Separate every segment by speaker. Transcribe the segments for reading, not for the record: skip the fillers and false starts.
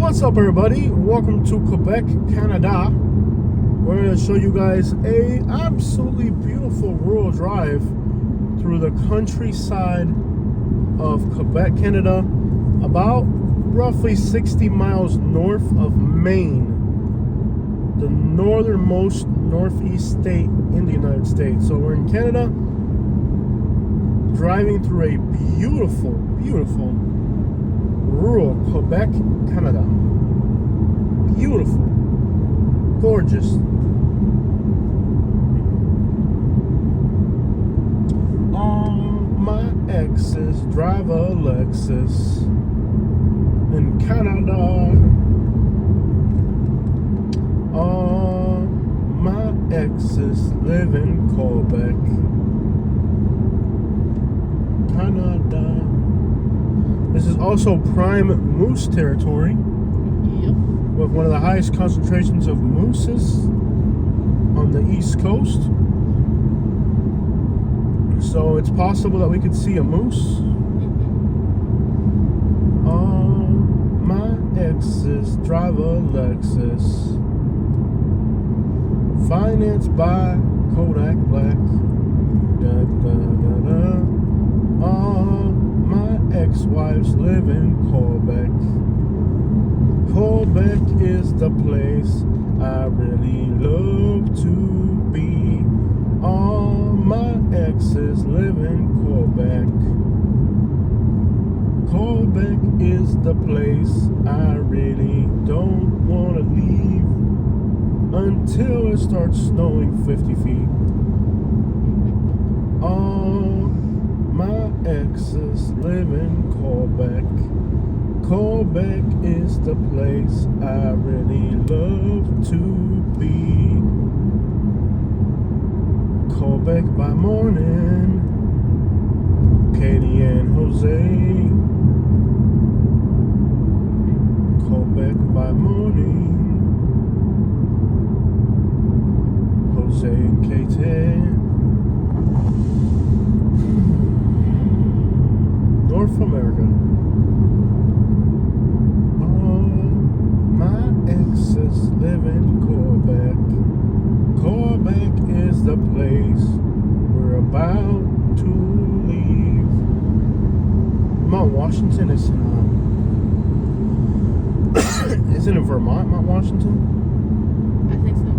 Speaker 1: What's up, everybody? Welcome to Quebec, Canada. We're going to show you guys a absolutely beautiful rural drive through the countryside of Quebec, Canada, about roughly 60 miles north of Maine, the northernmost northeast state in the United States. So we're in Canada, driving through a beautiful, beautiful rural Quebec, Canada. Beautiful, gorgeous. All my exes drive a Lexus in Canada. All my exes live in Quebec, Canada. This is also prime moose territory, with one of the highest concentrations of mooses on the East Coast. So it's possible that we could see a moose. All my exes drive a Lexus, financed by Kodak Black. Da, da, da, da. All my ex-wives live in Quebec. Quebec is the place I really love to be. All my exes live in Quebec. Quebec is the place I really don't want to leave until it starts snowing 50 feet. All my exes live in Quebec. Quebec is the place I really love to be. Quebec by morning, Katie and Jose. Quebec by morning, Jose and Katie. North America. Exes live in Quebec. Quebec is the place we're about to leave. Mount Washington is isn't it Vermont, Mount Washington?
Speaker 2: I think so.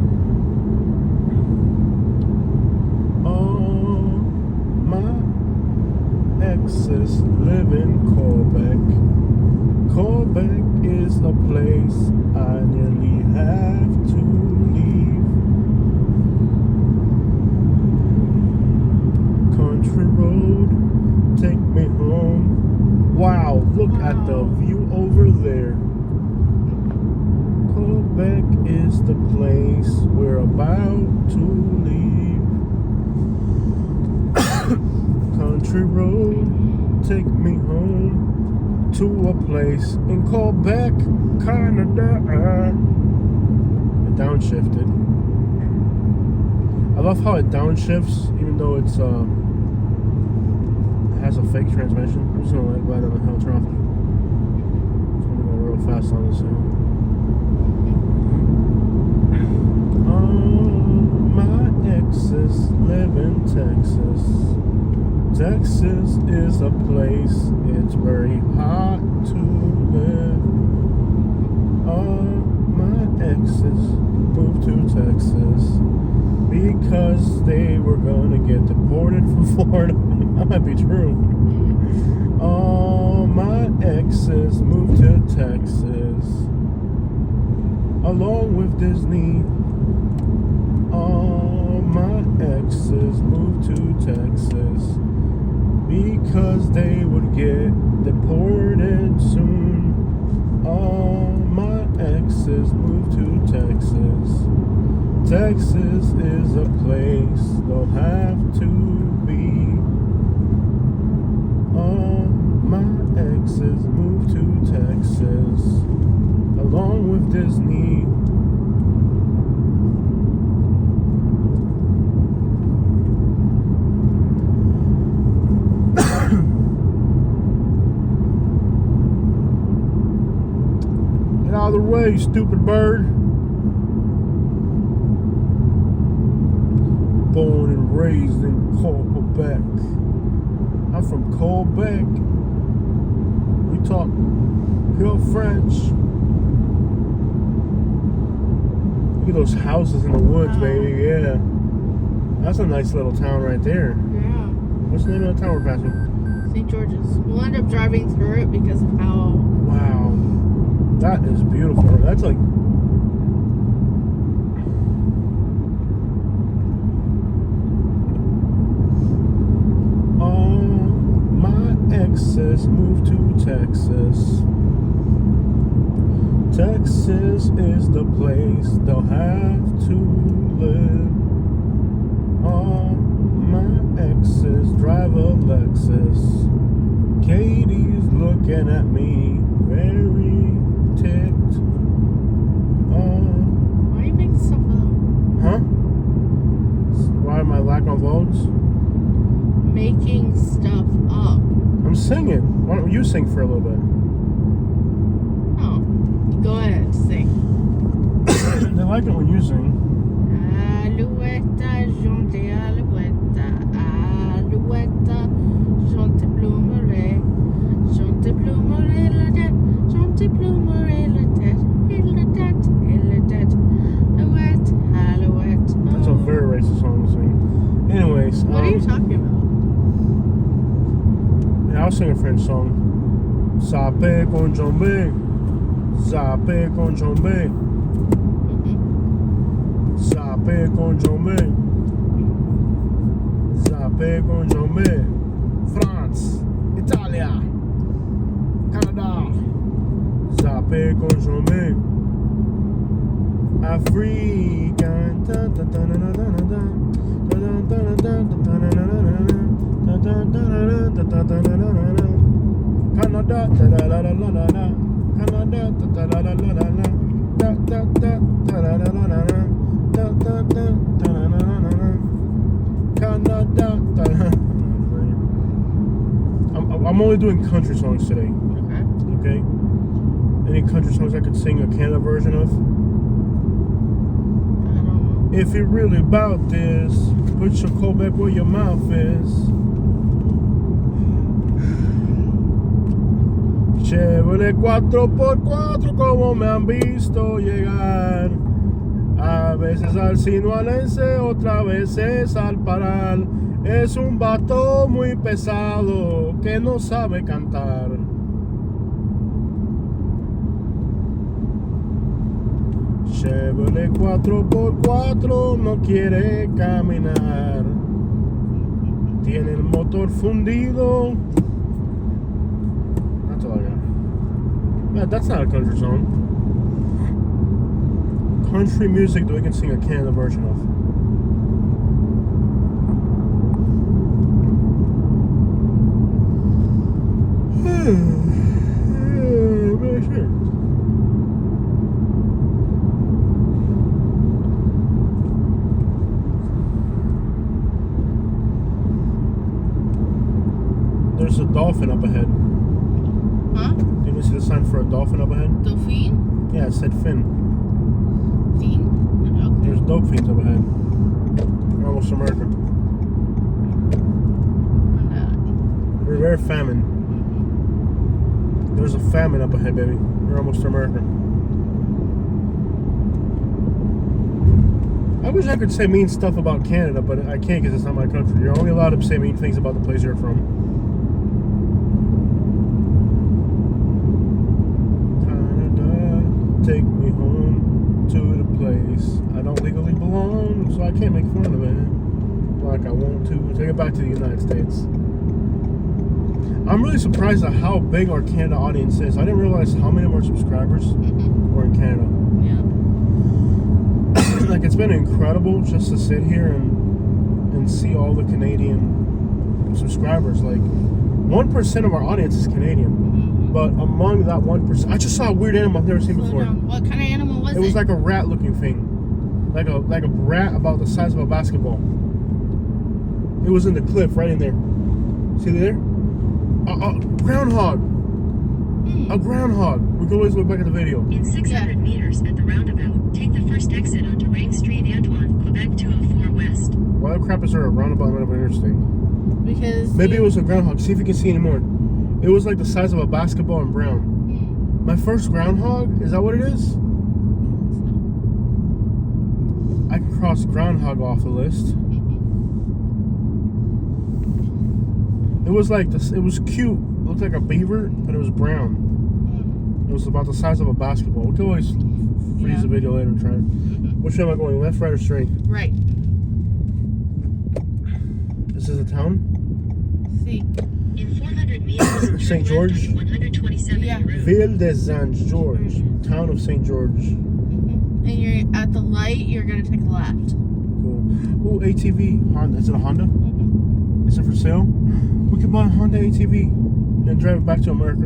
Speaker 1: All my exes live in Quebec. Quebec is a place I nearly have to leave. Country road, take me home. Wow, look at the view over there. Quebec is the place we're about to leave. Country road, take me home to a place in Quebec, Canada. It downshifted. I love how it downshifts, even though it has a fake transmission. I'm just gonna let it go down the hill traffic. It's gonna go real fast on this hill. All my exes live in Texas. Texas is a place, it's very hot to live. All my exes moved to Texas because they were gonna get deported from Florida. That might be true. All my exes moved to Texas along with Disney. All my exes moved to Texas because they would get deported soon. All my exes moved to Texas. Texas is a place they'll have to be. All my exes moved to Texas along with Disney. Get out of the way, you stupid bird. Born and raised in Quebec. I'm from Quebec. We talk pure French. Look at those houses in the woods,
Speaker 2: Wow.
Speaker 1: baby. Yeah. That's a nice little town right there.
Speaker 2: Yeah.
Speaker 1: What's the name of the town we're passing?
Speaker 2: St. George's. We'll end up driving through it because of how.
Speaker 1: Wow. That is beautiful. That's like. All my exes moved to Texas. Texas is the place they'll have to live. All my exes drive a Lexus. Katie's looking at me very ticked.
Speaker 2: Why are you making stuff up?
Speaker 1: Huh? Why am I lack of votes?
Speaker 2: Making stuff up.
Speaker 1: I'm singing. Why don't you sing for a little bit?
Speaker 2: Oh. Go ahead, sing.
Speaker 1: They like it when you sing.
Speaker 2: Alouette, jonte alouette, alouette, jonte plumerai, jonte plumerai la tête, jonte plumerai la tête, la tête, alouette, alouette.
Speaker 1: That's a very racist song to sing. Anyways,
Speaker 2: What are you talking about?
Speaker 1: yeah, I'll sing a French song. Sape con jambé, sape con jambé, sape con jambé, sape con jambé. France, Italia, Canada, sape con jambé. Africa, Canada, I'm only doing country songs today.
Speaker 2: Okay.
Speaker 1: Okay? Any country songs I could sing a Canada version of?
Speaker 2: I don't know.
Speaker 1: If you're really about this, put your Quebec where your mouth is. Chevrolet 4x4 como me han visto llegar. A veces al sinualense, otra veces al paral. Es un vato muy pesado que no sabe cantar. Chevrolet 4x4 no quiere caminar. Tiene el motor fundido. That's all I got. Yeah, that's not a country song. Country music that we can sing a Canada version of. There's a dolphin up ahead.
Speaker 2: Huh?
Speaker 1: Did you see the sign for a dolphin up ahead?
Speaker 2: Dauphine?
Speaker 1: Yeah, it said fin.
Speaker 2: Fiend? Okay.
Speaker 1: There's dolphins up ahead. We're almost to America. We're very famine. There's a famine up ahead, baby. We're almost to America. I wish I could say mean stuff about Canada, but I can't because it's not my country. You're only allowed to say mean things about the place you're from. Canada, take me home to the place I don't legally belong, so I can't make fun of it like I want to. Take it back to the United States. I'm really surprised at how big our Canada audience is. I didn't realize how many of our subscribers were in Canada.
Speaker 2: Yeah.
Speaker 1: Like, it's been incredible just to sit here and see all the Canadian subscribers. Like, 1% of our audience is Canadian, but among that 1%, I just saw a weird animal I've never seen
Speaker 2: Slow
Speaker 1: before.
Speaker 2: down. What kind of animal was it?
Speaker 1: It was like a rat-looking thing, like a rat about the size of a basketball. It was in the cliff right in there. See there? Groundhog. A groundhog. We can always look back at the video.
Speaker 3: In 600 meters at the roundabout, take the first exit onto Rain Street, Antoine, Quebec 204 West.
Speaker 1: Why the crap is there a roundabout in the middle of an interstate?
Speaker 2: Because
Speaker 1: Maybe it was a groundhog. See if you can see anymore. It was like the size of a basketball and brown. My first groundhog? Is that what it is? I can cross groundhog off the list. It was like this. It was cute. It looked like a beaver, but it was brown. It was about the size of a basketball. We can always freeze the video later and try it. Which way am I going? Left, right, or straight?
Speaker 2: Right.
Speaker 1: This is a town?
Speaker 2: See.
Speaker 3: In 400 meters,
Speaker 1: St. George?
Speaker 3: 127
Speaker 2: Yeah.
Speaker 3: route.
Speaker 1: Ville de Saint George. Town of St. George.
Speaker 2: And you're at the light. You're gonna take a left.
Speaker 1: Cool. Ooh, ATV. Honda. Is it a Honda? Is it for sale? We could buy a Honda ATV and drive it back to America.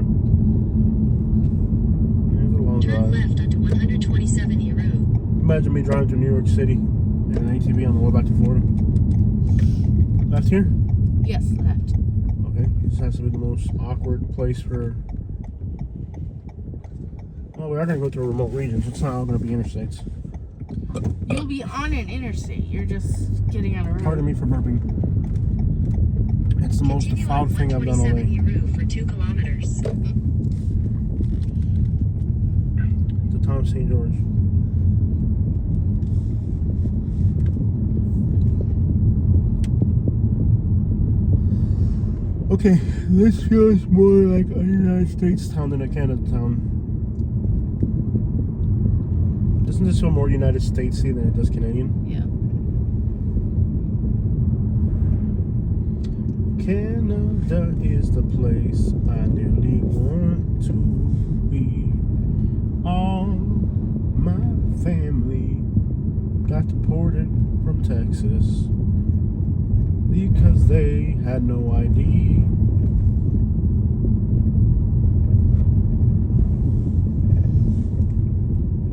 Speaker 1: There's a long
Speaker 3: Turn
Speaker 1: drive.
Speaker 3: left onto 127 route.
Speaker 1: Imagine me driving to New York City in an ATV on the way back to Florida. Left here?
Speaker 2: Yes, left.
Speaker 1: Okay. This has to be the most awkward place for... Well, we are going to go through remote regions. It's not all going to be interstates.
Speaker 2: You'll be on an interstate. You're just getting on a road.
Speaker 1: Pardon me for burping. It's the most
Speaker 3: Continue
Speaker 1: defiled
Speaker 3: on
Speaker 1: thing I've done all
Speaker 3: 127
Speaker 1: day.
Speaker 3: route for 2 kilometers.
Speaker 1: The town of St. George. Okay, this feels more like a United States town than a Canada town. Doesn't this feel more United Statesy than it does Canadian?
Speaker 2: Yeah.
Speaker 1: Canada is the place I nearly want to be. All my family got deported from Texas because they had no ID.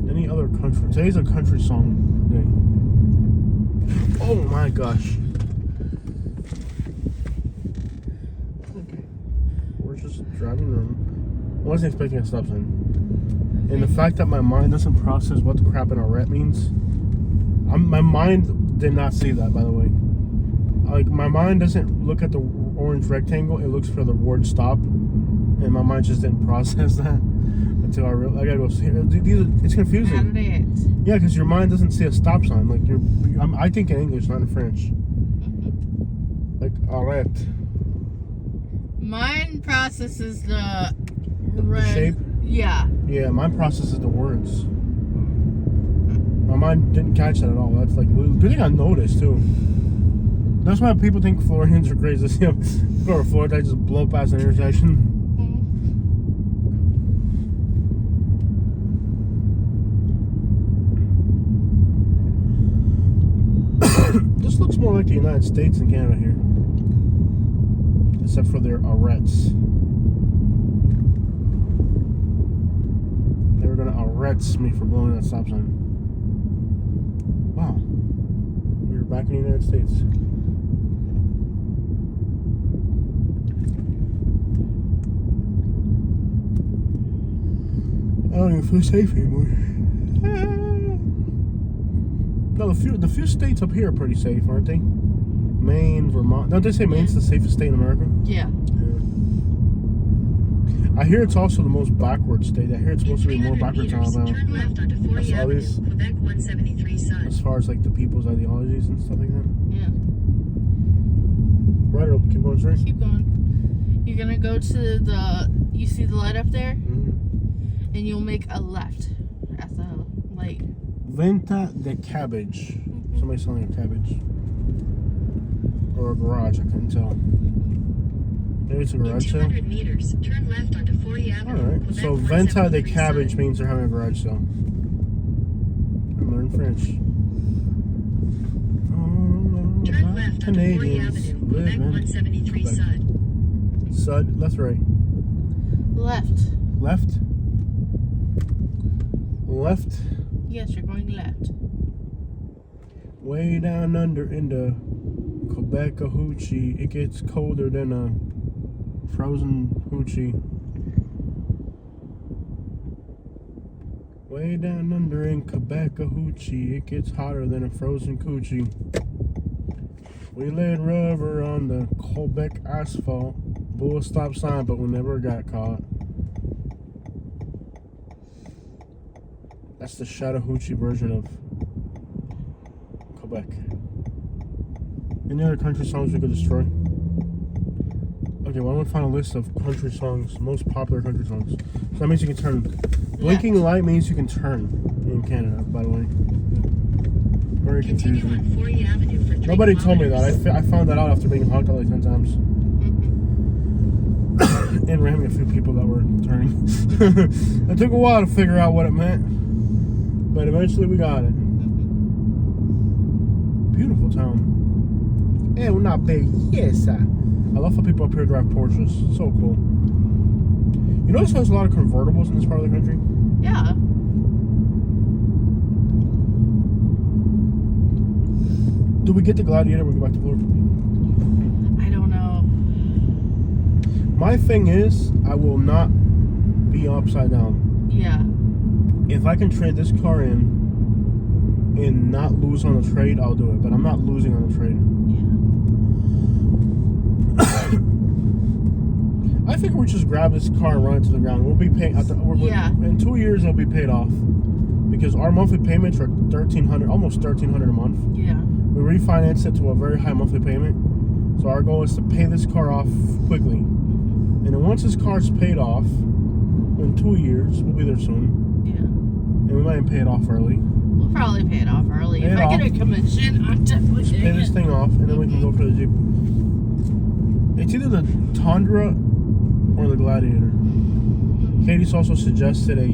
Speaker 1: Any other country? Today's a country song day. Oh my gosh. Okay. We're just driving around. I wasn't expecting a stop sign. And the fact that my mind doesn't process what the crap an arrête means. My mind did not see that, by the way. Like, my mind doesn't look at the orange rectangle, it looks for the word stop. And my mind just didn't process that until I gotta go see it. It's confusing.
Speaker 2: How did it?
Speaker 1: Yeah, because your mind doesn't see a stop sign. Like, I think in English, not in French. Like, arrête.
Speaker 2: Mine processes the
Speaker 1: The
Speaker 2: red.
Speaker 1: shape?
Speaker 2: Yeah.
Speaker 1: Yeah, mine processes the words. My mind didn't catch that at all. That's like, good thing I noticed, too. That's why people think Floridians are crazy. You know, go to Florida, they just blow past an intersection. This looks more like the United States than Canada here. Except for their arrêts. They were gonna arrest me for blowing that stop sign. Wow. We're back in the United States. I don't even feel safe anymore. No, the few states up here are pretty safe, aren't they? Maine, Vermont. Don't they say Maine's the safest state in America?
Speaker 2: Yeah.
Speaker 1: I hear it's also the most backward state. I hear it's supposed to be more backwards than Alabama.
Speaker 3: Turn left onto 40
Speaker 1: That's all
Speaker 3: Avenue,
Speaker 1: these-
Speaker 3: Quebec 173 Sun.
Speaker 1: As far as like the people's ideologies and stuff like that.
Speaker 2: Yeah.
Speaker 1: Right, or keep going straight.
Speaker 2: Keep going. You're gonna go to the. You see the light up there,
Speaker 1: Mm-hmm.
Speaker 2: and you'll make a left at the light.
Speaker 1: Venta de cabbage. Somebody's selling a cabbage. Or a garage, I couldn't tell. Maybe it's a
Speaker 3: In
Speaker 1: garage sale.
Speaker 3: 200 meters, turn left onto 40 Avenue,
Speaker 1: Alright,
Speaker 3: Quebec
Speaker 1: so Venta de
Speaker 3: 173
Speaker 1: cabbage
Speaker 3: Sun.
Speaker 1: means they're having a garage sale. I'm learning French.
Speaker 3: Turn
Speaker 1: Oh,
Speaker 3: left onto 40
Speaker 1: Canadians
Speaker 3: Avenue,
Speaker 1: live
Speaker 3: Quebec
Speaker 1: in
Speaker 3: 173
Speaker 1: Quebec.
Speaker 3: Sun.
Speaker 1: Sud, left, right.
Speaker 2: Left.
Speaker 1: Left. Left.
Speaker 2: Yes, you're going left.
Speaker 1: Way down under in the Quebec hoochie, it gets colder than a frozen hoochie. Way down under in Quebec, a hoochie, it gets hotter than a frozen coochie. We laid rubber on the Quebec asphalt. Blew a stop sign, but we never got caught. That's the Chattahoochee version of Quebec. Any other country songs we could destroy? Okay, well, I'm gonna find a list of country songs, most popular country songs. So that means you can turn. Blinking light means you can turn in Canada, by the way. Very
Speaker 3: Continue
Speaker 1: confusing.
Speaker 3: on 40 Avenue for 3
Speaker 1: Nobody told me that.
Speaker 3: kilometers.
Speaker 1: I found that out after being honked at like 10 times. And ramming a few people that were turning. It took a while to figure out what it meant. But eventually we got it. Beautiful town. É una belleza. I love how people up here drive Porsches. So cool. You notice there's a lot of convertibles in this part of the country?
Speaker 2: Yeah.
Speaker 1: Do we get the Gladiator when we go back to Florida?
Speaker 2: I don't know.
Speaker 1: My thing is, I will not be upside down.
Speaker 2: Yeah.
Speaker 1: If I can trade this car in and not lose on the trade, I'll do it. But I'm not losing on the trade. I think we'll just grab this car and run it to the ground. We'll be paying. In 2 years, it'll be paid off because our monthly payments are $1,300, almost $1,300 a month.
Speaker 2: Yeah.
Speaker 1: We refinance it to a very high monthly payment. So our goal is to pay this car off quickly. And then once this car's paid off, in 2 years, we'll be there soon.
Speaker 2: Yeah.
Speaker 1: And we might even pay it off early.
Speaker 2: We'll probably pay it off early.
Speaker 1: Pay
Speaker 2: If
Speaker 1: it
Speaker 2: I get
Speaker 1: off.
Speaker 2: a commission, I'm definitely
Speaker 1: Just pay
Speaker 2: paying
Speaker 1: this
Speaker 2: it.
Speaker 1: thing off, and then we can go for the Jeep. It's either the Tundra or the Gladiator. Katie's also suggested a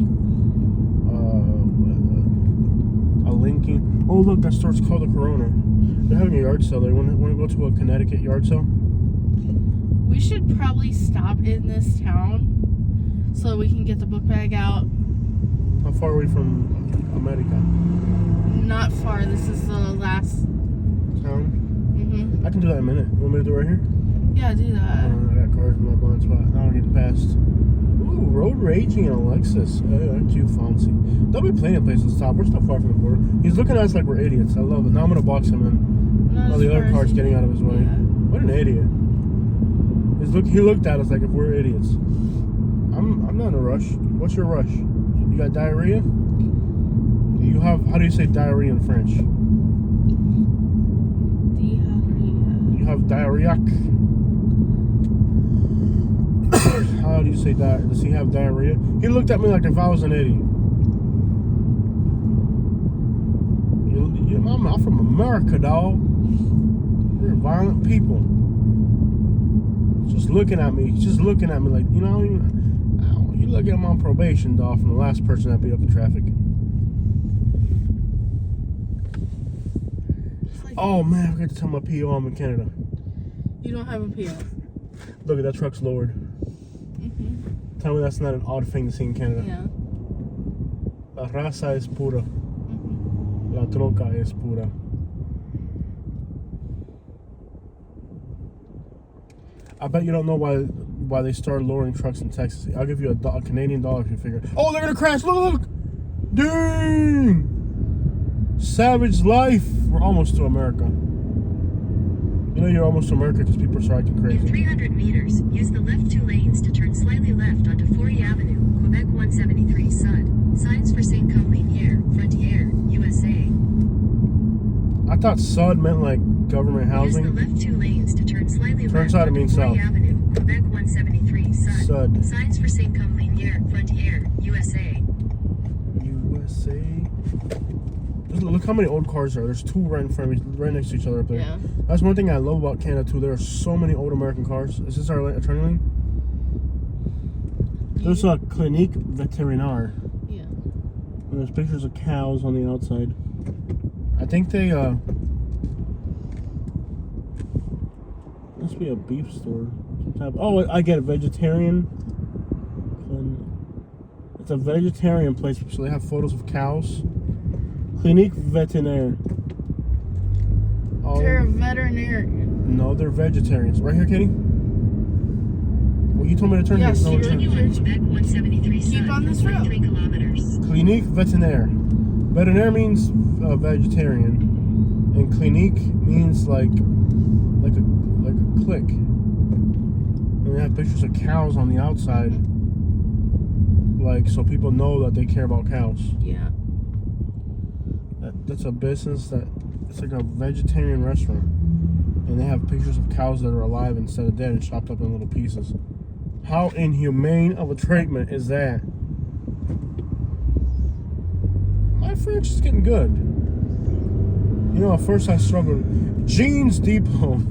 Speaker 1: Lincoln. Oh look, that store's called the Corona. They're having a yard sale there. Want to go to a Connecticut yard sale?
Speaker 2: We should probably stop in this town so we can get the book bag out.
Speaker 1: How far are we from America?
Speaker 2: Not far. This is the last.
Speaker 1: Town?
Speaker 2: Mm-hmm.
Speaker 1: I can do that in a minute. You want me to do it right here?
Speaker 2: Yeah, do that.
Speaker 1: I got cars in my blind spot. Now I'm getting past. Ooh, road raging in a Lexus. Aren't you fancy? There'll be plenty of places to stop. We're still far from the border. He's looking at us like we're idiots. I love it. Now I'm gonna box him in. While the other car's getting out of his way.
Speaker 2: Yeah.
Speaker 1: What an idiot. He looked at us like if we're idiots. I'm not in a rush. What's your rush? You got diarrhea? How do you say diarrhea in French? You have diarrhea. How do you say diarrhea? Does he have diarrhea? He looked at me like if I was an idiot. I'm from America, dog. We're violent people. Just looking at me like, you look at him on probation, dog, from the last person that beat up in traffic. Oh man, I forgot to tell my PO I'm in Canada.
Speaker 2: You don't have a PO.
Speaker 1: Look at that truck's lowered.
Speaker 2: Mm-hmm.
Speaker 1: Tell me that's not an odd thing to see in Canada.
Speaker 2: Yeah.
Speaker 1: La raza es pura.
Speaker 2: Mm-hmm.
Speaker 1: La troca es pura. I bet you don't know why they started lowering trucks in Texas. I'll give you a Canadian dollar if you figure. Oh, they're gonna crash! Look! Dang! Savage life. We're almost to America. You know you're almost to America because people are acting
Speaker 3: In
Speaker 1: crazy.
Speaker 3: 300 meters, use the left 2 lanes to turn slightly left onto 40 Avenue, Quebec 173 Sud. Signs for Saint Colmenier, Frontier, USA.
Speaker 1: I thought SUD meant like government housing.
Speaker 3: Use the left 2 lanes to turn slightly
Speaker 1: Turns
Speaker 3: left
Speaker 1: out it
Speaker 3: onto
Speaker 1: means
Speaker 3: 40
Speaker 1: south.
Speaker 3: Avenue, Quebec 173 Sud.
Speaker 1: Sud.
Speaker 3: Signs for Saint Colmenier, Frontier, USA.
Speaker 1: USA. Look how many old cars there are. There's two right in front of me, right next to each other up there.
Speaker 2: Yeah.
Speaker 1: That's one thing I love about Canada too. There are so many old American cars. Is this our turning lane? There's a Clinique Veterinaire.
Speaker 2: Yeah.
Speaker 1: And there's pictures of cows on the outside. I think they must be a beef store. Oh, I get it. Vegetarian. It's a vegetarian place, so they have photos of cows. Clinique Veterinaire. Oh,
Speaker 2: They're a veterinarian.
Speaker 1: no, they're vegetarians. Right here, Kenny? Well, you told me to turn
Speaker 2: Yes,
Speaker 1: here. No,
Speaker 2: you're-
Speaker 1: turn.
Speaker 3: Continue on Quebec 173 Sud.
Speaker 2: Keep on this road.
Speaker 3: 23 kilometers.
Speaker 1: Clinique veterinaire. Veterinaire means vegetarian, and clinique means like a clique. And they have pictures of cows on the outside, like so people know that they care about cows.
Speaker 2: Yeah.
Speaker 1: That's a business it's like a vegetarian restaurant, and they have pictures of cows that are alive instead of dead and chopped up in little pieces. How inhumane of a treatment is that? My French is getting good. You know, at first I struggled. Jeans Depot.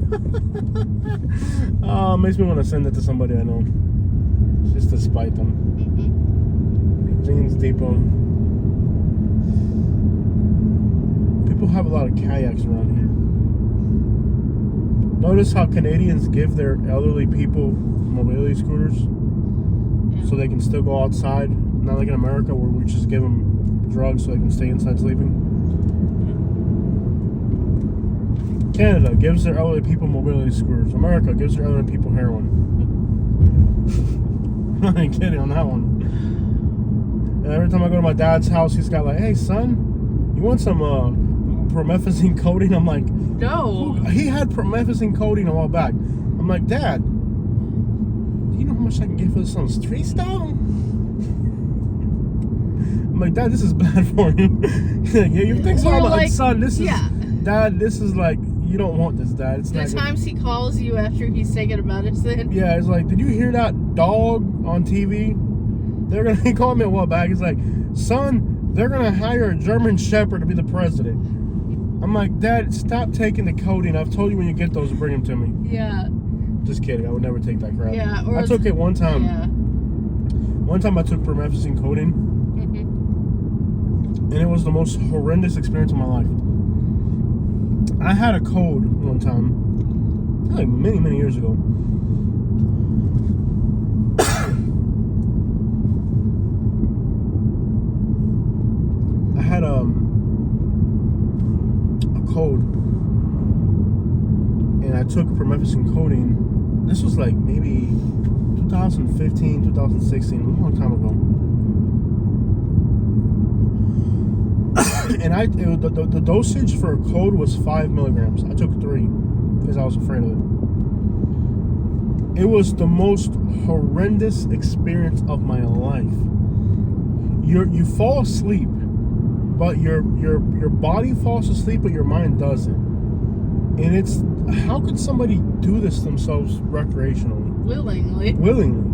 Speaker 1: Oh, makes me want to send it to somebody I know, just to spite them. Jeans Depot. People have a lot of kayaks around here. Notice how Canadians give their elderly people mobility scooters so they can still go outside. Not like in America where we just give them drugs so they can stay inside sleeping. Canada gives their elderly people mobility scooters. America gives their elderly people heroin. I ain't kidding on that one. And every time I go to my dad's house, he's got like, hey son, you want some promethazine coating? I'm like,
Speaker 2: no.
Speaker 1: He had promethazine coating a while back. I'm like, Dad, do you know how much I can get for this on street style? I'm like, Dad, this is bad for you. He's like, yeah, you think so? I'm like, son, this is, Dad, this is like, you don't want this, Dad. It's not
Speaker 2: the times he calls you after he's taking a medicine.
Speaker 1: Yeah, it's like, did you hear that dog on TV? He called me a while back. He's like, son, they're gonna hire a German Shepherd to be the president. I'm like, Dad, stop taking the codeine. I've told you when you get those, bring them to me.
Speaker 2: Yeah.
Speaker 1: Just kidding. I would never take that crap.
Speaker 2: Yeah.
Speaker 1: I took it one time.
Speaker 2: Yeah.
Speaker 1: One time I took promethazine codeine, and it was the most horrendous experience of my life. I had a code one time, like many, many years ago. I had a code, and I took promethazine codeine. This was like maybe 2015, 2016, a long time ago. And the dosage for a code was 5 milligrams. I took 3 because I was afraid of it. It was the most horrendous experience of my life. You fall asleep, but your body falls asleep, but your mind doesn't. And it's, how could somebody do this themselves recreationally? Willingly. It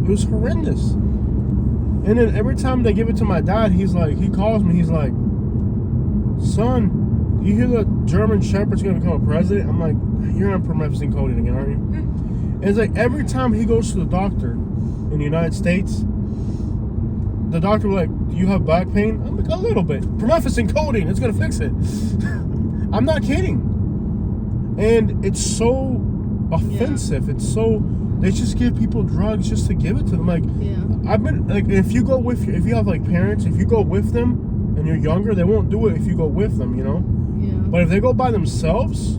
Speaker 1: was horrendous. And then every time they give it to my dad, he calls me, he's like, son, you hear the German Shepherd's gonna become a president? I'm like, you're on promethazine codeine again, aren't you? And it's like every time he goes to the doctor in the United States, the doctor will like, do you have back pain? I'm like, a little bit. Promethazine codeine, it's gonna fix it. I'm not kidding. And it's so offensive. Yeah. It's so, they just give people drugs just to give it to them. Like, I've been like, if you have like parents, if you go with them and you're younger, they won't do it if you go with them, you know? Yeah. But if they go by themselves,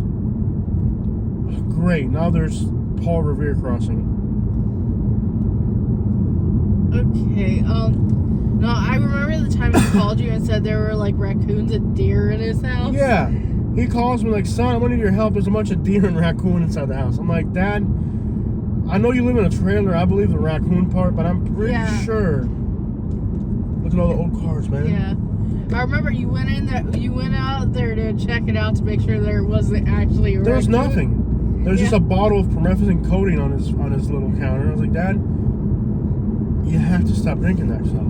Speaker 1: great. Now there's Paul Revere crossing.
Speaker 2: Okay, no, I remember the time he called you and said there were like raccoons and deer in his house. Yeah.
Speaker 1: He calls me like, son, I'm gonna need your help. There's a bunch of deer and raccoon inside the house. I'm like, Dad, I know you live in a trailer. I believe the raccoon part, but I'm pretty sure. Look at all the old cars, man.
Speaker 2: Yeah. I remember you went out there to check it out to make sure there wasn't actually a raccoon.
Speaker 1: There's nothing. There's just a bottle of promethazine coating on his little counter. I was like, Dad, you have to stop drinking that stuff.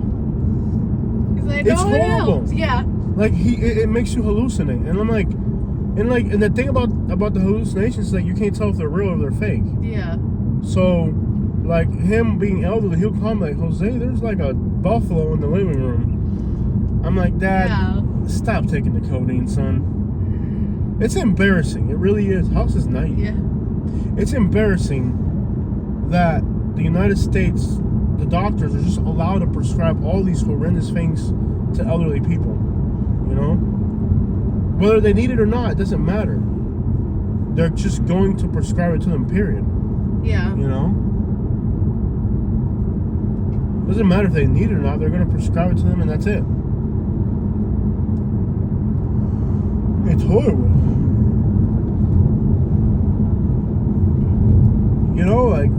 Speaker 2: He's like,
Speaker 1: it's horrible.
Speaker 2: Else. Yeah.
Speaker 1: Like it makes you hallucinate, and I'm like, and the thing about the hallucinations is like you can't tell if they're real or they're fake.
Speaker 2: Yeah.
Speaker 1: So, like him being elderly, he'll come like, Jose, there's like a buffalo in the living room. I'm like, Dad, stop taking the codeine, son. It's embarrassing. It really is. House is nice.
Speaker 2: Yeah.
Speaker 1: It's embarrassing that the United States, the doctors are just allowed to prescribe all these horrendous things to elderly people. You know? Whether they need it or not, it doesn't matter. They're just going to prescribe it to them, period.
Speaker 2: Yeah.
Speaker 1: You know? Doesn't matter if they need it or not, they're going to prescribe it to them and that's it. It's horrible. You know, like,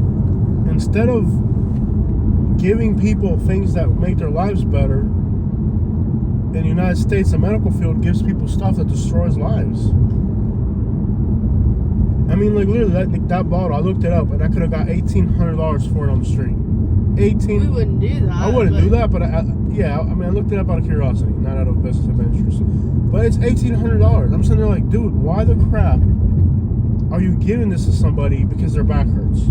Speaker 1: instead of giving people things that make their lives better, in the United States, the medical field gives people stuff that destroys lives. I mean, like, literally, that bottle, I looked it up, and I could have got $1,800 for it on the street.
Speaker 2: We wouldn't do that.
Speaker 1: I wouldn't do that, but I looked it up out of curiosity, not out of business adventures. But it's $1,800. I'm sitting there like, dude, why the crap are you giving this to somebody because their back hurts?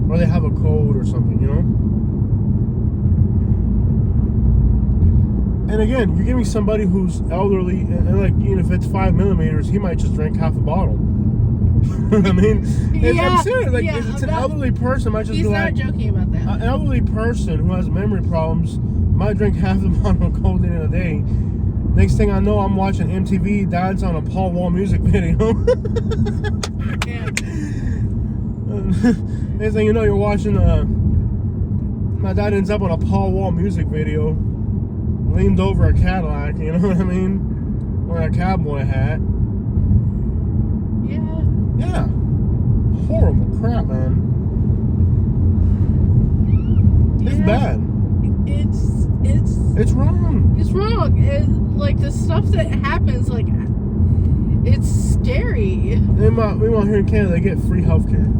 Speaker 1: Or they have a cold or something, you know? And again, you're giving somebody who's elderly, and like, you know, if it's 5 millimeters, he might just drink half a bottle. I mean, I'm serious. Like, if it's an elderly person, might just be like,
Speaker 2: he's not joking about that.
Speaker 1: An elderly person who has memory problems might drink half the bottle of cold in a day. Next thing I know, I'm watching MTV Dad's on a Paul Wall music video. Next thing you know, you're watching my dad ends up on a Paul Wall music video, leaned over a Cadillac, you know what I mean? Wearing a cowboy hat. Yeah. Horrible crap, man. It's bad. It's wrong.
Speaker 2: It's wrong. And like the stuff that happens, like it's scary.
Speaker 1: Meanwhile, here in Canada, they get free healthcare.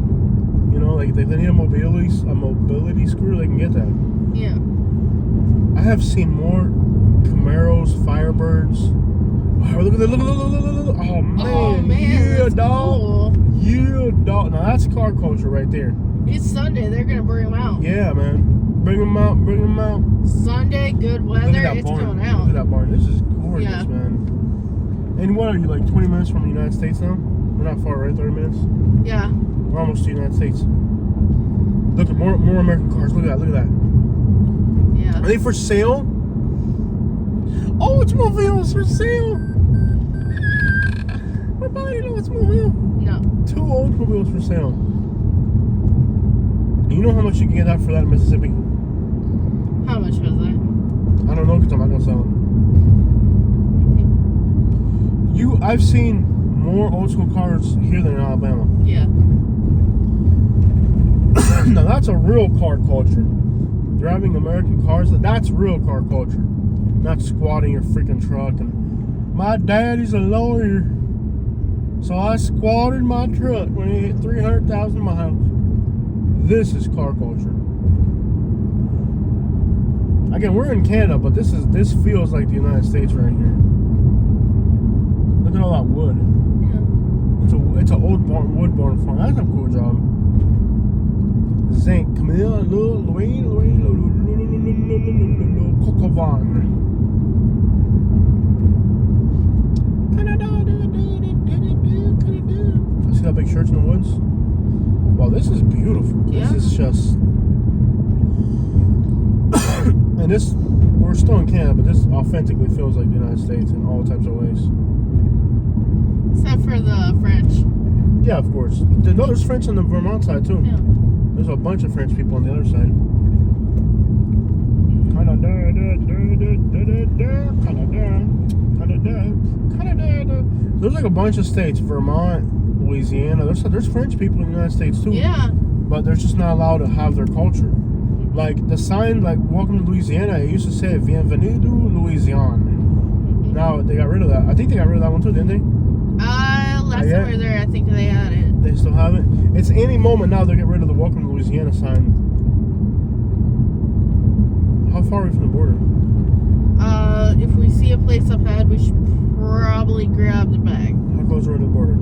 Speaker 1: You know, like if they need a mobility scooter, they can get that.
Speaker 2: Yeah.
Speaker 1: I have seen more Camaros, Firebirds. Oh, look. Oh man, yeah, dog.
Speaker 2: Cool.
Speaker 1: Yeah, dog. Now that's car culture right there.
Speaker 2: It's Sunday. They're gonna bring them out.
Speaker 1: Yeah, man. Bring them out.
Speaker 2: Sunday, good weather. It's going out.
Speaker 1: Look at that barn. This is gorgeous,
Speaker 2: Yeah.
Speaker 1: man. And what are you, like 20 minutes from the United States now? We're not far, right? 30 minutes?
Speaker 2: Yeah.
Speaker 1: We're almost to the United States. Look at more American cars. Look at that.
Speaker 2: Yeah.
Speaker 1: Are they for sale? Oh, it's Mobiles for sale. We're buying it. It's Mobile.
Speaker 2: No.
Speaker 1: 2 Oldsmobiles for sale. You know how much you can get that for that in Mississippi?
Speaker 2: How much was that?
Speaker 1: I don't know because I'm not gonna sell them. I've seen more old school cars here than in Alabama.
Speaker 2: Yeah.
Speaker 1: Now that's a real car culture. Driving American cars, that's real car culture. Not squatting your freaking truck. And my daddy's a lawyer, so I squatted my truck when it hit 300,000 miles. This is car culture. Again, we're in Canada, but this feels like the United States right here. Look at all that wood.
Speaker 2: Yeah.
Speaker 1: It's an old wood barn farm. That's a cool job. Zinc, Camille, Louis, Cocovan. See that big church in the woods? Wow, this is beautiful.
Speaker 2: Yeah.
Speaker 1: This is just... and this, we're still in Canada, but this authentically feels like the United States in all types of ways.
Speaker 2: Except for the French.
Speaker 1: Yeah, of course. No, there's French on the Vermont side, too.
Speaker 2: Yeah.
Speaker 1: There's a bunch of French people on the other side. There's like a bunch of states, Vermont, Louisiana. There's French people in the United States too.
Speaker 2: Yeah.
Speaker 1: But they're just not allowed to have their culture. Like the sign, like "Welcome to Louisiana," it used to say "Bienvenue to Louisiane." Now they got rid of that. I think they got rid of that one too, didn't they?
Speaker 2: Last time we were there, I think they had it.
Speaker 1: They still have it. It's any moment now they'll get rid of the "Welcome to Louisiana" sign. How far are we from the border?
Speaker 2: If we see a place up ahead, we should probably grab the bag.
Speaker 1: How close are we to the border?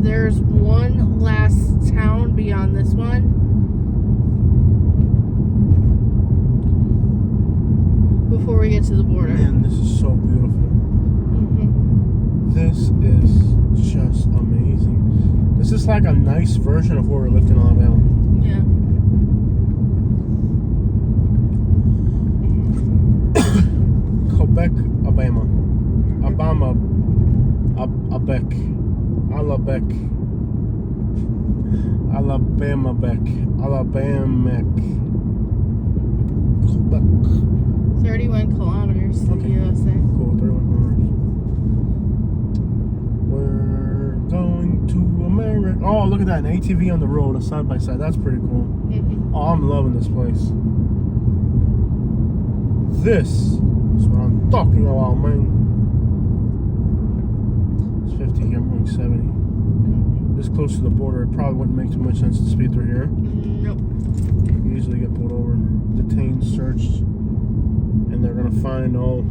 Speaker 2: There's one last town beyond this one. Before we get to the border.
Speaker 1: Man, this is so beautiful. This is just amazing. This is like a nice version of where we lived in Alabama.
Speaker 2: Yeah.
Speaker 1: Quebec, Alabama. Alabama. Abec. Alabec. Alabama Beck. Alabama. Quebec.
Speaker 2: 31 kilometers to the USA.
Speaker 1: Cool, 31 Oh, look at that. An ATV on the road, a side by side. That's pretty cool.
Speaker 2: Mm-hmm.
Speaker 1: Oh, I'm loving this place. This is what I'm talking about, man. It's 50 here, I'm going 70. This close to the border, it probably wouldn't make too much sense to speed through here.
Speaker 2: Nope.
Speaker 1: You usually get pulled over, detained, searched, and they're gonna find all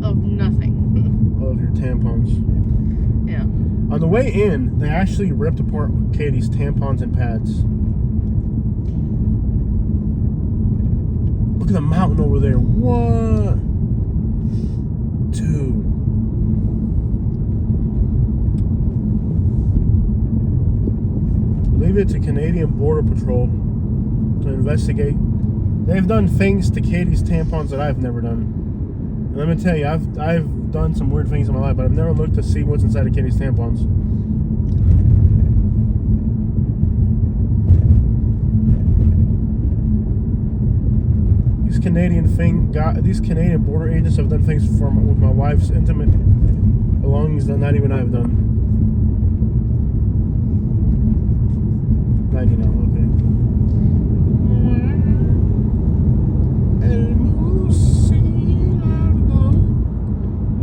Speaker 2: Of nothing.
Speaker 1: of your tampons.
Speaker 2: Yeah.
Speaker 1: On the way in, they actually ripped apart Katie's tampons and pads. Look at the mountain over there. What? Dude. Leave it to Canadian Border Patrol to investigate. They've done things to Katie's tampons that I've never done. And let me tell you, I've done some weird things in my life, but I've never looked to see what's inside of Katie's tampons. These Canadian border agents have done things with my wife's intimate belongings that not even I've done. 90 now, okay. El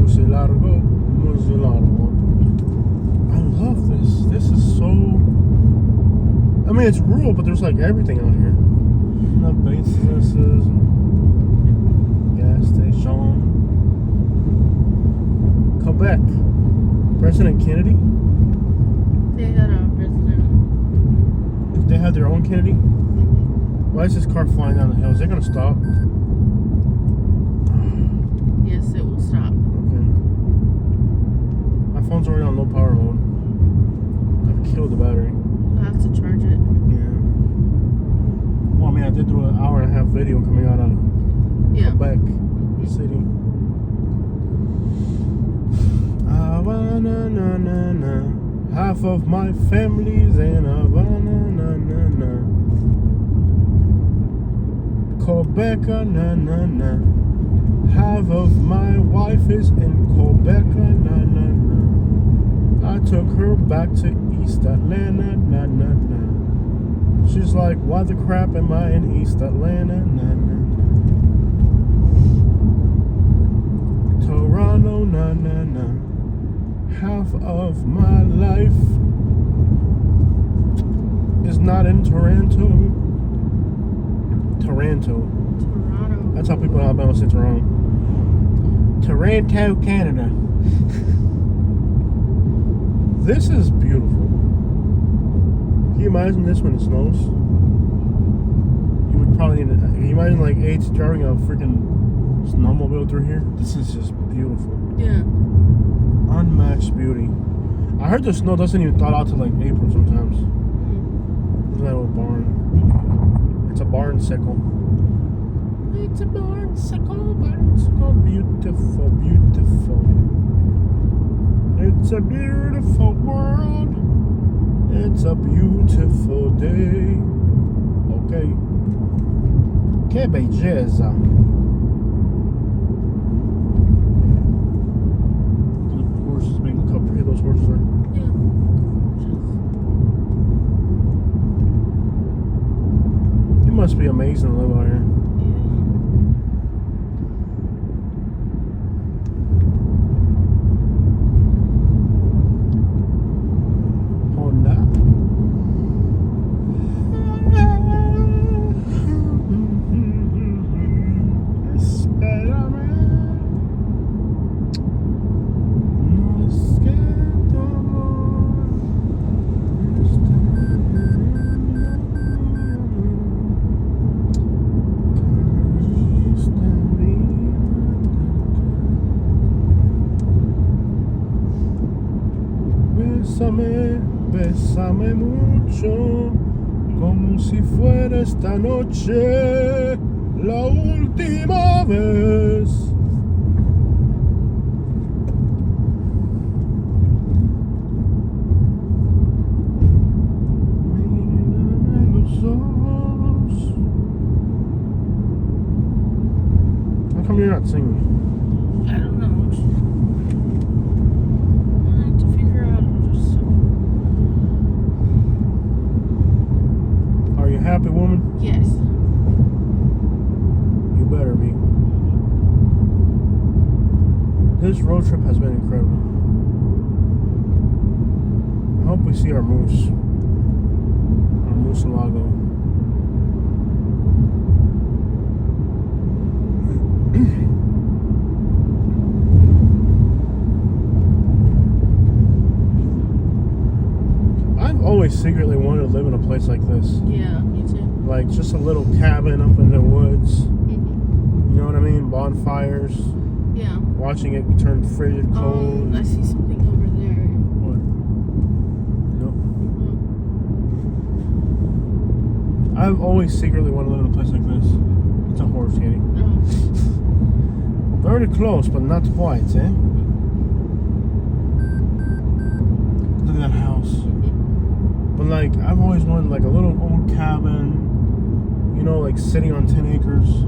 Speaker 1: murciélago. I love this. This is so. I mean, it's rural, but there's like everything out here. Enough businesses, gas station. Quebec. President Kennedy.
Speaker 2: They had a president.
Speaker 1: They had their own Kennedy. Why is this car flying down the hill? Is it gonna stop?
Speaker 2: Yes, it will stop.
Speaker 1: Okay. My phone's already on low power mode. I've killed the battery.
Speaker 2: I'll have to charge it.
Speaker 1: Yeah. Well, I mean, I did do an hour and a half video coming out of Quebec City. Havana, half of my family's in Havana, Quebec, half of my wife is in Quebec, I took her back to East Atlanta, She's like, why the crap am I in East Atlanta, Toronto, half of my life is not in Toronto.
Speaker 2: Toronto.
Speaker 1: That's how people in Alabama say Toronto. Toronto, Canada. This is beautiful. Can you imagine this when it snows? You would probably need can you imagine like AIDS driving a freaking snowmobile through here? This is just beautiful.
Speaker 2: Yeah.
Speaker 1: Unmatched beauty. I heard the snow doesn't even thaw out till like April sometimes. Look at that old barn. It's a barnsicle. It's a barnsicle, beautiful, beautiful. It's a beautiful world. It's a beautiful day. Okay. Que belleza. Horses, man. Look how pretty those horses are.
Speaker 2: Yeah.
Speaker 1: It must be amazing to live out here. Bésame mucho, como si fuera esta noche la última vez. Mírame los ojos. How come you're not singing?
Speaker 2: I don't know. I have to figure out how to sing.
Speaker 1: happy, woman?
Speaker 2: Yes.
Speaker 1: You better be. This road trip has been incredible. I hope we see our moose. Our Musalago. I've always secretly wanted to live in a place like this.
Speaker 2: Yeah, me too.
Speaker 1: Like just a little cabin up in the woods.
Speaker 2: Mm-hmm.
Speaker 1: You know what I mean? Bonfires.
Speaker 2: Yeah.
Speaker 1: Watching it turn frigid cold.
Speaker 2: I see something over there.
Speaker 1: What? Nope.
Speaker 2: Mm-hmm.
Speaker 1: I've always secretly wanted to live in a place like this. It's a horse, Katie.
Speaker 2: Oh.
Speaker 1: Very close, but not quite, eh? Look at that house. But like, I've always wanted like a little old cabin, you know, like sitting on 10 acres.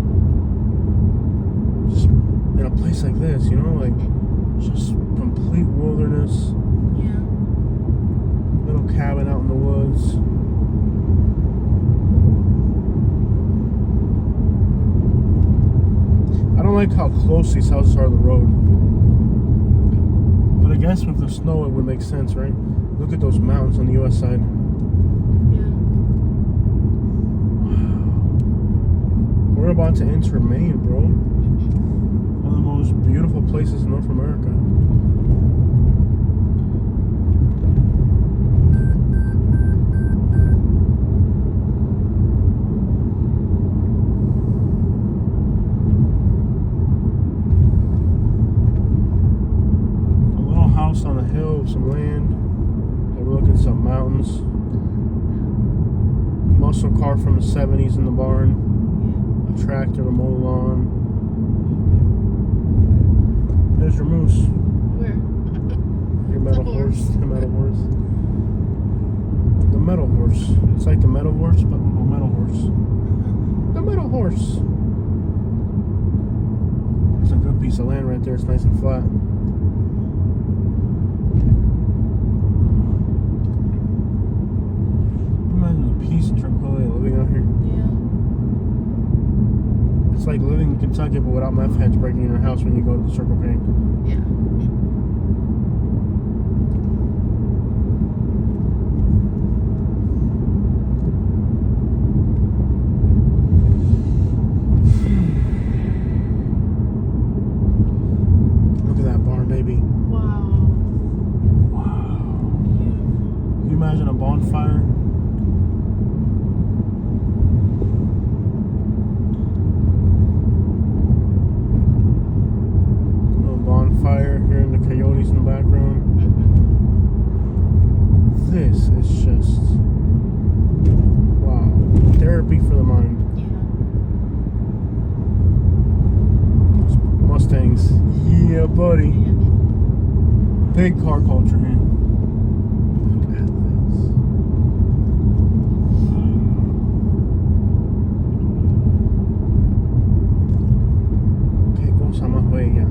Speaker 1: Just in a place like this, you know, like just complete wilderness.
Speaker 2: Yeah.
Speaker 1: Little cabin out in the woods. I don't like how close these houses are to the road. But I guess with the snow it would make sense, right? Look at those mountains on the US side.
Speaker 2: Yeah.
Speaker 1: We're about to enter Maine, bro.
Speaker 2: Mm-hmm.
Speaker 1: One of the most beautiful places in North America. On a hill with some land, overlooking some mountains. Muscle car from the 70s in the barn. A tractor to mow lawn. There's your moose.
Speaker 2: Where?
Speaker 1: Your metal horse. The metal horse. The metal horse. It's like the metal horse, but a metal horse. The metal horse. It's a good piece of land right there. It's nice and flat. Peace and tranquility living out here.
Speaker 2: Yeah.
Speaker 1: It's like living in Kentucky but without meth heads breaking in your house when you go to the Circle K.
Speaker 2: Yeah.
Speaker 1: Look at that barn, baby.
Speaker 2: Wow.
Speaker 1: Wow.
Speaker 2: Beautiful.
Speaker 1: Can you imagine a bonfire? Fire, hearing the coyotes in the background.
Speaker 2: Mm-hmm.
Speaker 1: This is just wow, therapy for the mind.
Speaker 2: Yeah.
Speaker 1: Mustangs, yeah, buddy.
Speaker 2: Yeah.
Speaker 1: Big car culture here. Look at this. ¿Qué cosa más bella?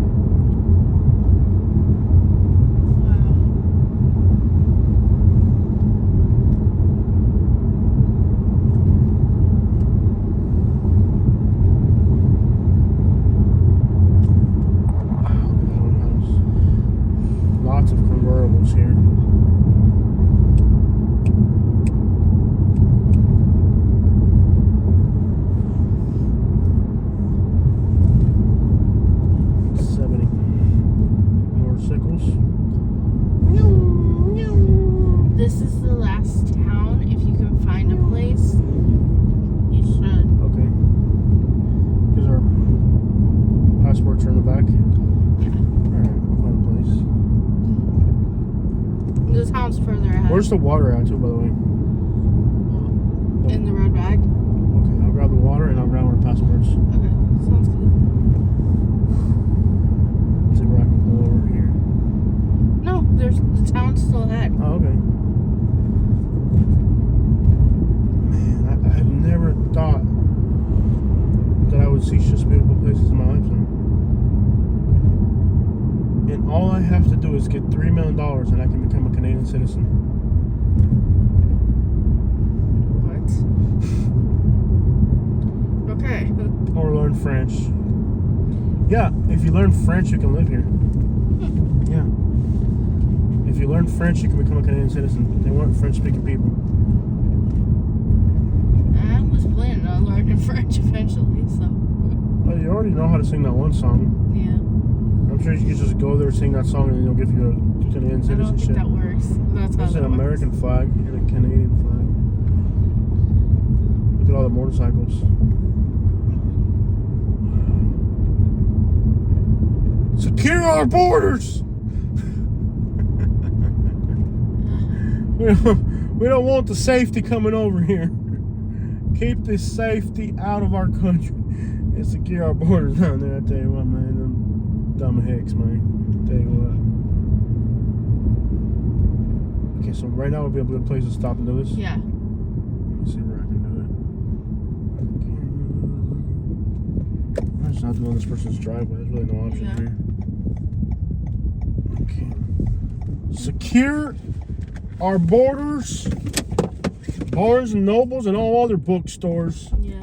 Speaker 1: Lots of convertibles here. Motorcycles.
Speaker 2: This is the last town. If you can find a place, you should.
Speaker 1: Okay. These are passports are in the back.
Speaker 2: Yeah.
Speaker 1: Alright, we'll find a place.
Speaker 2: The town's further ahead.
Speaker 1: Where's the water at too, by the way?
Speaker 2: In the road bag?
Speaker 1: Okay, I'll grab the water and I'll grab our passports.
Speaker 2: Okay, sounds good.
Speaker 1: See where I can pull over here.
Speaker 2: No, there's the town's still ahead.
Speaker 1: Oh, okay. Man, I've never thought that I would see such beautiful places in my lifetime. And all I have to do is get $3 million and I can become a Canadian citizen.
Speaker 2: What? Okay.
Speaker 1: Or learn French. Yeah, if you learn French, you can live here. Yeah. If you learn French, you can become a Canadian citizen. They want French-speaking people.
Speaker 2: I was planning on learning French eventually, so.
Speaker 1: Well, you already know how to sing that one song.
Speaker 2: Yeah.
Speaker 1: I'm sure you can just go there, sing that song, and then they'll give you a Canadian
Speaker 2: I don't think
Speaker 1: citizenship.
Speaker 2: that works. That's how
Speaker 1: There's
Speaker 2: that
Speaker 1: an American flag and a Canadian flag. Look at all the motorcycles. Secure our borders! we don't want the safety coming over here. Keep this safety out of our country. And secure our borders down there. I tell you what, man. Them dumb hicks, man. Tell you what. Okay, so right now would be a good place to stop and do this.
Speaker 2: Yeah.
Speaker 1: Let me see where I can do it. Okay. I'm just not doing this person's driveway. There's really no option here. Okay. Secure our borders, Barnes and Nobles, and all other bookstores.
Speaker 2: Yeah.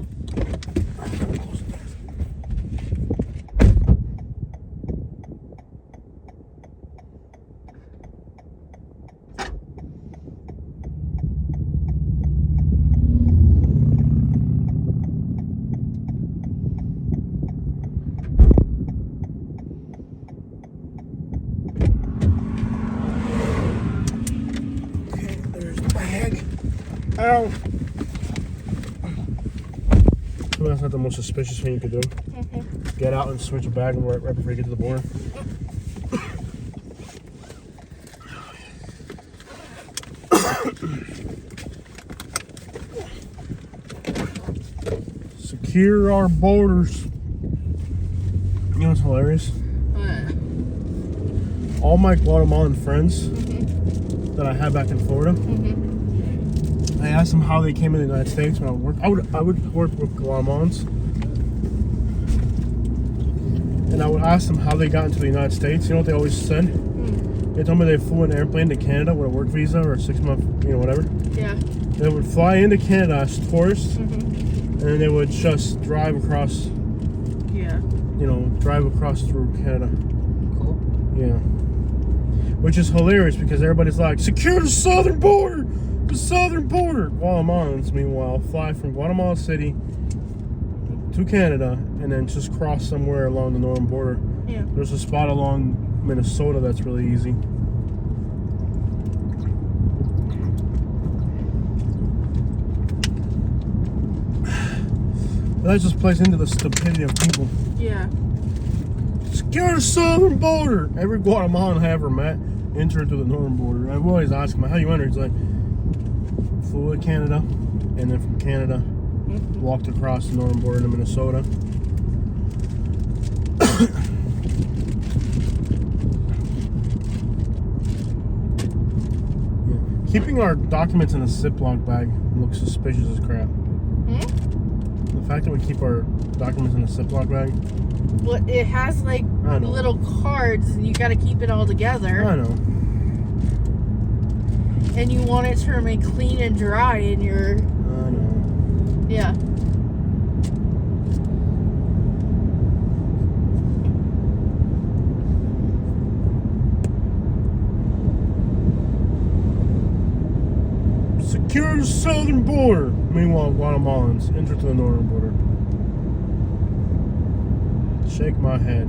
Speaker 1: Ow! Well, that's not the most suspicious thing you could do.
Speaker 2: Mm-hmm.
Speaker 1: Get out and switch a bag right before you get to the border. Secure our borders. You know what's hilarious?
Speaker 2: What?
Speaker 1: All my Guatemalan friends that I had back in Florida, I asked them how they came in the United States when I would work. I would work with Guatemalans, and I would ask them how they got into the United States. You know what they always said? They told me they flew in an airplane to Canada with a work visa or a 6-month, whatever.
Speaker 2: Yeah.
Speaker 1: They would fly into Canada as tourists, and then they would just drive across.
Speaker 2: Yeah.
Speaker 1: Drive across through Canada.
Speaker 2: Cool.
Speaker 1: Yeah. Which is hilarious because everybody's like, secure the southern border! The southern border! Guatemalans, meanwhile, fly from Guatemala City to Canada and then just cross somewhere along the northern border.
Speaker 2: Yeah.
Speaker 1: There's a spot along Minnesota that's really easy. But that just plays into the stupidity of people.
Speaker 2: Yeah.
Speaker 1: Secure the southern border. Every Guatemalan I ever met entered through the northern border. I always ask him, how you enter? He's like, flew to Canada, and then from Canada, walked across the northern border to Minnesota. Yeah. Keeping our documents in a Ziploc bag looks suspicious as crap. The fact that we keep our documents in a Ziploc bag.
Speaker 2: Well, it has like little cards, and you got to keep it all together.
Speaker 1: I know.
Speaker 2: And you want it to remain clean and dry in your.
Speaker 1: I know.
Speaker 2: Yeah.
Speaker 1: Secure the southern border. Meanwhile, Guatemalans enter to the northern border. Shake my head.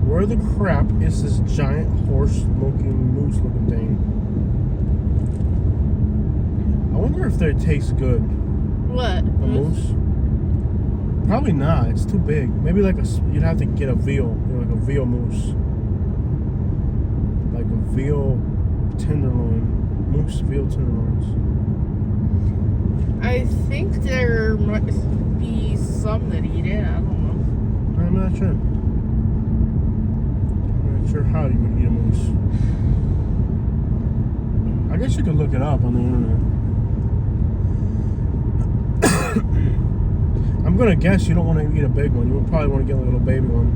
Speaker 1: Where the crap is this giant horse-looking, moose-looking thing? I wonder if they taste good.
Speaker 2: What?
Speaker 1: A moose? Probably not. It's too big. Maybe like you'd have to get a veal, like a veal moose, like a veal tenderloin, moose veal tenderloins.
Speaker 2: I think there might be some that eat it. I don't know.
Speaker 1: I'm not sure. I'm not sure how you would eat a moose. I guess you could look it up on the internet. I'm gonna guess you don't want to eat a big one. You would probably want to get a little baby one.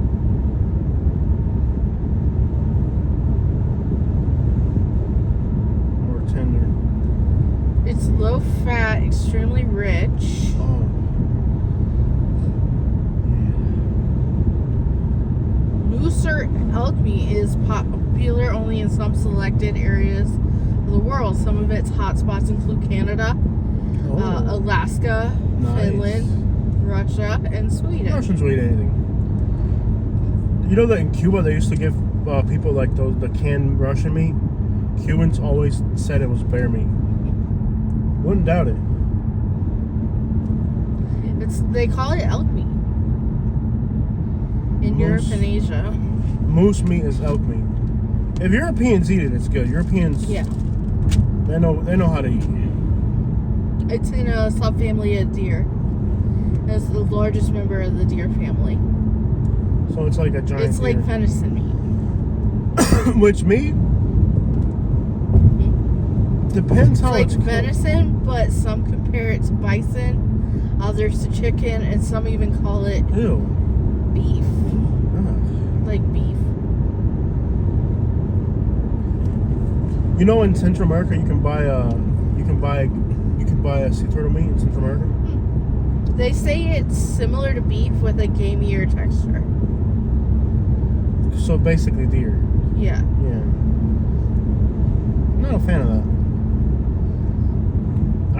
Speaker 2: low fat, extremely rich.
Speaker 1: Oh.
Speaker 2: Moose or elk meat is popular only in some selected areas of the world. Some of its hotspots include Canada, Alaska,
Speaker 1: Nice.
Speaker 2: Finland, Russia, and Sweden.
Speaker 1: Russians will eat anything. You know that in Cuba they used to give people like the canned Russian meat? Cubans always said it was bear meat. Wouldn't doubt it.
Speaker 2: They call it elk meat in Europe and Asia.
Speaker 1: Moose meat is elk meat. If Europeans eat it, it's good. Europeans,
Speaker 2: Yeah.
Speaker 1: they know how to eat.
Speaker 2: It's in a subfamily of deer. It's the largest member of the deer family.
Speaker 1: So it's like a giant.
Speaker 2: It's like
Speaker 1: deer.
Speaker 2: venison meat.
Speaker 1: Which meat? Depends how
Speaker 2: It's
Speaker 1: it's
Speaker 2: like
Speaker 1: cooked.
Speaker 2: venison, but some compare it to bison, others to chicken, and some even call it
Speaker 1: Ew.
Speaker 2: beef.
Speaker 1: Ugh.
Speaker 2: Like beef.
Speaker 1: You know, in Central America, you can buy a sea turtle meat in Central America.
Speaker 2: They say it's similar to beef with a gamier texture.
Speaker 1: So basically, deer.
Speaker 2: Yeah.
Speaker 1: Yeah. I'm not a fan of that.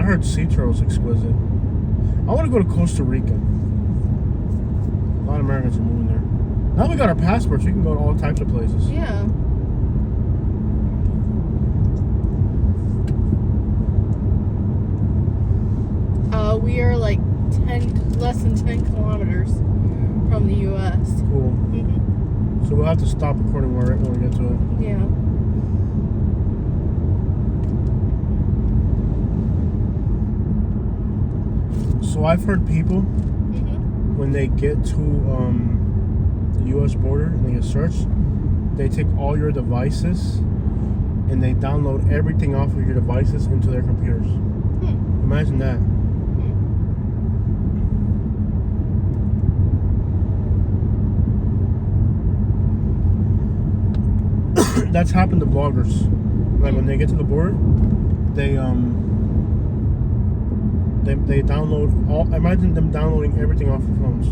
Speaker 1: I heard sea turtle's exquisite. I want to go to Costa Rica. A lot of Americans are moving there. Now we got our passports, we can go to all types of places.
Speaker 2: Yeah. We are like less than 10 kilometers from the U.S.
Speaker 1: Cool.
Speaker 2: Mm-hmm.
Speaker 1: So we'll have to stop recording when we get to it.
Speaker 2: Yeah.
Speaker 1: So I've heard people,
Speaker 2: Mm-hmm.
Speaker 1: when they get to the U.S. border and they get searched, they take all your devices and they download everything off of your devices into their computers. Imagine that. That's happened to bloggers. Like when they get to the border, they download all. Imagine them downloading everything off your phones.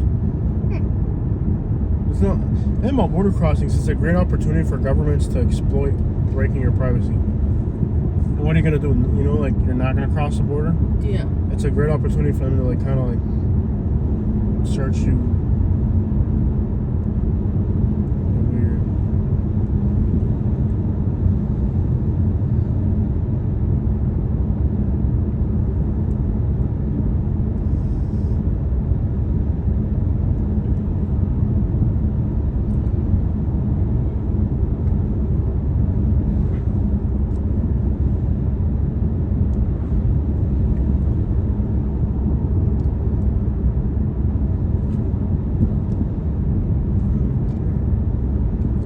Speaker 1: It's not. And about border crossings, it's a great opportunity for governments to exploit breaking your privacy. And what are you gonna do? You know, like you're not gonna cross the border.
Speaker 2: Yeah.
Speaker 1: It's a great opportunity for them to like kind of like search you. Weird.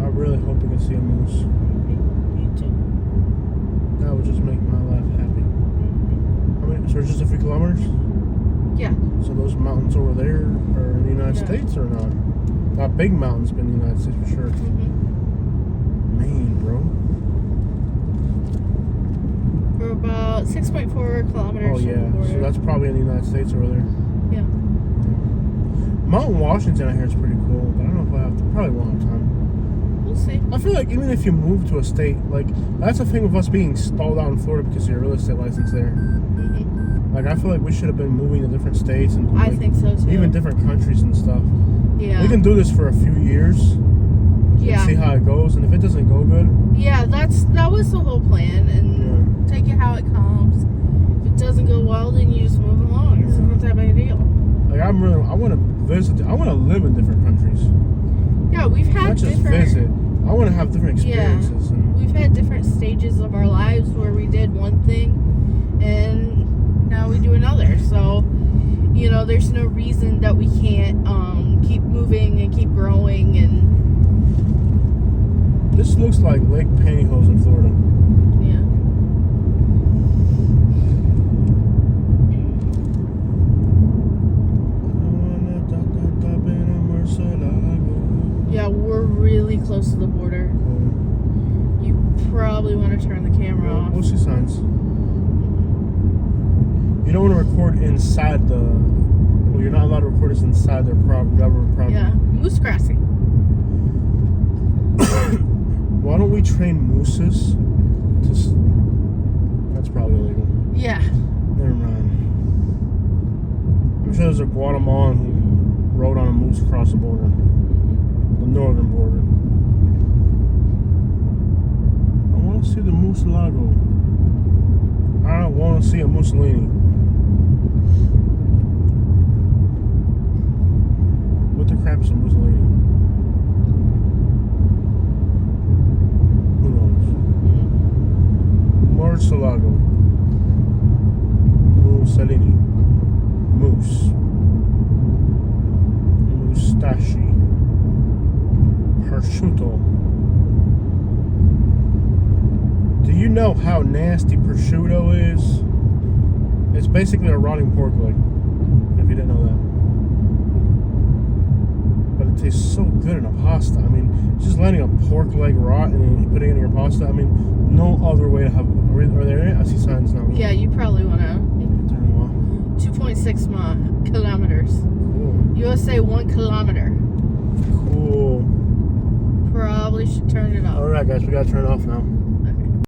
Speaker 1: I really hope we can see a moose.
Speaker 2: Me too.
Speaker 1: That would just make my life happy. I mean, so it's just a few kilometers?
Speaker 2: Yeah.
Speaker 1: So those mountains over there are in the United
Speaker 2: Yeah.
Speaker 1: States or not? Not big mountains, but in the United States for sure.
Speaker 2: Mm-hmm.
Speaker 1: Maine, bro.
Speaker 2: We're about 6.4 kilometers
Speaker 1: Oh
Speaker 2: from the
Speaker 1: yeah,
Speaker 2: border.
Speaker 1: so that's probably in the United States over there.
Speaker 2: Yeah.
Speaker 1: Mountain Washington I hear is pretty cool, but I don't know if I have to. Probably won't have time.
Speaker 2: We'll see.
Speaker 1: I feel like even if you move to a state, like that's the thing with us being stalled out in Florida because of your real estate license there.
Speaker 2: Mm-hmm.
Speaker 1: Like I feel like we should have been moving to different states and
Speaker 2: I
Speaker 1: like,
Speaker 2: think so too.
Speaker 1: even different countries and stuff.
Speaker 2: Yeah.
Speaker 1: We can do this for a few years
Speaker 2: Yeah.
Speaker 1: and see how it goes, and if it doesn't go good,
Speaker 2: Yeah, that was the whole plan, and take it how it comes. If it doesn't go well, then you just move along. It's not that big a deal.
Speaker 1: like I want to visit. I want to live in different countries,
Speaker 2: Yeah, we've had
Speaker 1: not just
Speaker 2: different.
Speaker 1: visit. I want to have different experiences. And
Speaker 2: We've had different stages of our lives where we did one thing, and now we do another. So, you know, there's no reason that we can't keep moving and keep growing. And
Speaker 1: this looks like Lake Pantyhose in Florida.
Speaker 2: yeah. Yeah, we're really close to the border. You probably want to turn the camera off.
Speaker 1: We'll see signs. You don't want to record inside the. Well, you're not allowed to record this inside their government property.
Speaker 2: Yeah, moose crossing.
Speaker 1: Why don't we train mooses to? That's probably illegal.
Speaker 2: Yeah.
Speaker 1: Never mind. I'm sure there's a Guatemalan who rode on a moose across the border, the northern border. I want to see the Moose Lago. I want to see a Mussolini. What the crap is a Mussolini? Who knows? Marcelago. Mussolini. Moose. Mustache. Prosciutto. Do you know how nasty prosciutto is? It's basically a rotting pork leg. If you didn't know that. But it tastes so good in a pasta. I mean, just letting a pork leg rot and then putting it in your pasta. I mean, no other way to have. Are there any? I see signs now.
Speaker 2: Yeah, you probably want to. 2.6 kilometers.
Speaker 1: Cool.
Speaker 2: USA 1 kilometer.
Speaker 1: Cool.
Speaker 2: Probably should turn it off.
Speaker 1: All right, guys, we gotta turn it off now.